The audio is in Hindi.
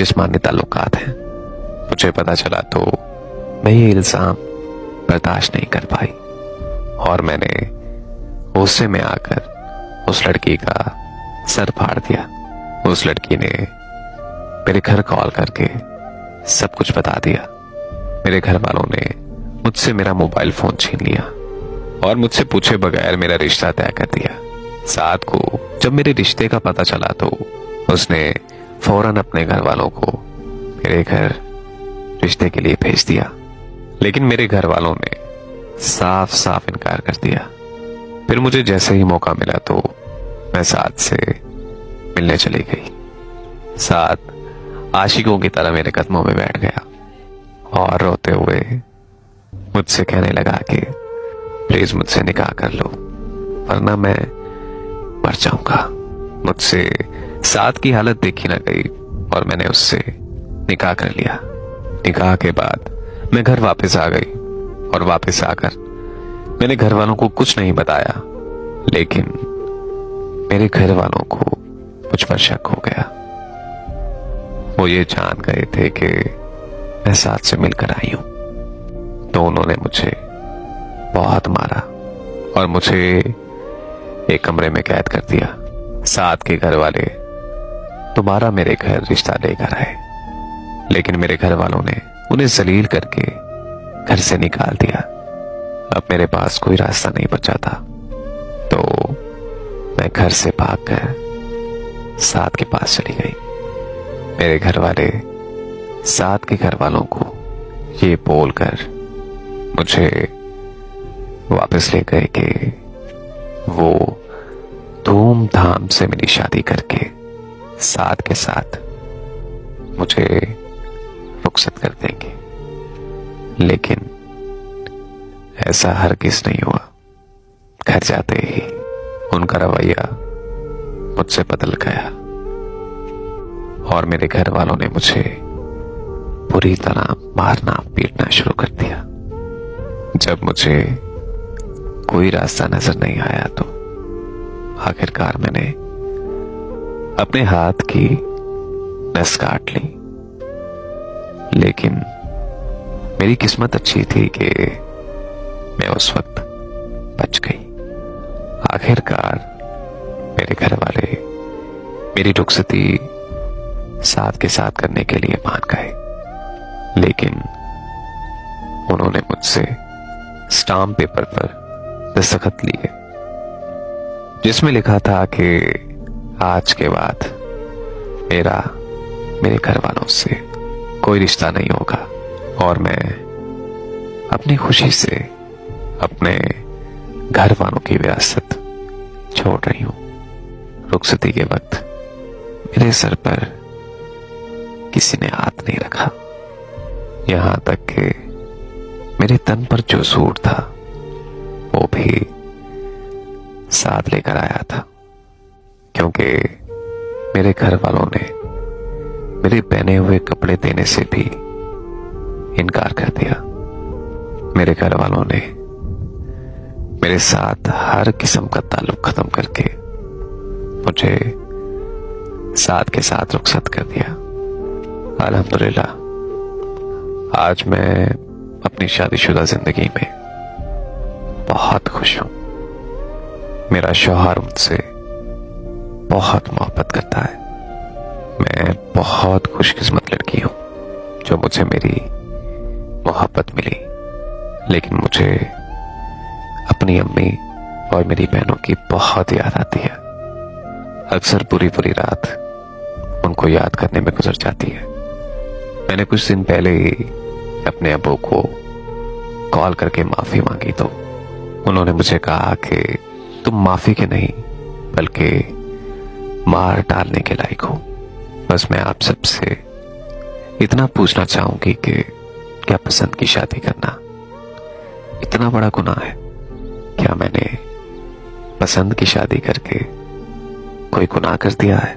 जिस्मानी ताल्लुकात हैं। मुझे पता चला तो मैं ये इल्जाम बर्दाश्त नहीं कर पाई और मैंने गुस्से में आकर उस लड़की का सर फाड़ दिया। उस लड़की ने मेरे घर कॉल करके सब कुछ बता दिया। मेरे घर वालों ने मुझसे मेरा मोबाइल फोन छीन लिया और मुझसे पूछे बगैर मेरा रिश्ता तय कर दिया। साद को जब मेरे रिश्ते का पता चला तो उसने फौरन अपने घर वालों को मेरे घर रिश्ते के लिए भेज दिया, लेकिन मेरे घर वालों ने साफ साफ इनकार कर दिया। फिर मुझे जैसे ही मौका मिला तो मैं साद से मिलने चली गई। साद आशिकों की तरह मेरे कदमों में बैठ गया और रोते हुए मुझसे कहने लगा कि प्लीज मुझसे निकाह कर लो वरना मैं मर जाऊंगा। मुझसे साद की हालत देखी ना गई और मैंने उससे निकाह कर लिया। निकाह के बाद मैं घर वापस आ गई और वापस आकर मैंने घर वालों को कुछ नहीं बताया, लेकिन मेरे घर वालों को मुझ पर शक हो गया। वो ये जान गए थे कि मैं साद से मिलकर आई हूं, तो उन्होंने मुझे बहुत मारा और मुझे एक कमरे में कैद कर दिया। साद के घर वाले दोबारा मेरे घर रिश्ता लेकर आए, लेकिन मेरे घर वालों ने उन्हें जलील करके घर से निकाल दिया। अब मेरे पास कोई रास्ता नहीं बचा था, तो मैं घर से भागकर साद के पास चली गई। मेरे घर वाले साद के घर वालों को ये बोलकर मुझे वापस ले गए कि वो धूमधाम से मेरी शादी करके साद के साथ मुझे रुखसत कर देंगे, लेकिन ऐसा हरगिज नहीं हुआ। घर जाते ही उनका रवैया मुझसे बदल गया और मेरे घर वालों ने मुझे बुरी तरह मारना पीटना शुरू कर दिया। जब मुझे कोई रास्ता नजर नहीं आया तो आखिरकार मैंने अपने हाथ की नस काट ली, लेकिन मेरी किस्मत अच्छी थी कि मैं उस वक्त बच गई। आखिरकार मेरे घर वाले मेरी रुखसती साद के साथ करने के लिए मान गए, लेकिन उन्होंने मुझसे स्टाम्प पेपर पर दस्तखत लिए जिसमें लिखा था कि आज के बाद मेरा मेरे घर वालों से कोई रिश्ता नहीं होगा और मैं अपनी खुशी से अपने घर वालों की विरासत छोड़ रही हूं। रुखसती के वक्त मेरे सर पर किसी ने हाथ नहीं रखा, यहां तक कि मेरे तन पर जो सूट था वो भी साथ लेकर आया था, क्योंकि मेरे घर वालों ने मेरे पहने हुए कपड़े देने से भी इनकार कर दिया। मेरे घर वालों ने मेरे साथ हर किस्म का ताल्लुक खत्म करके मुझे साद के साथ रुखसत कर दिया। अल्हम्दुलिल्लाह आज मैं अपनी शादीशुदा जिंदगी में बहुत खुश हूं। मेरा शौहर मुझसे बहुत मोहब्बत करता है। मैं बहुत खुशकिस्मत लड़की हूं जो मुझे मेरी मोहब्बत मिली, लेकिन मुझे अपनी अम्मी और मेरी बहनों की बहुत याद आती है। अक्सर पूरी पूरी रात उनको याद करने में गुजर जाती है। मैंने कुछ दिन पहले ही अपने अब्बू को कॉल करके माफी मांगी तो उन्होंने मुझे कहा कि तुम माफी के नहीं बल्कि मार डालने के लायक हो। बस मैं आप सबसे इतना पूछना चाहूंगी कि क्या पसंद की शादी करना इतना बड़ा गुनाह है? क्या मैंने पसंद की शादी करके कोई गुनाह कर दिया है?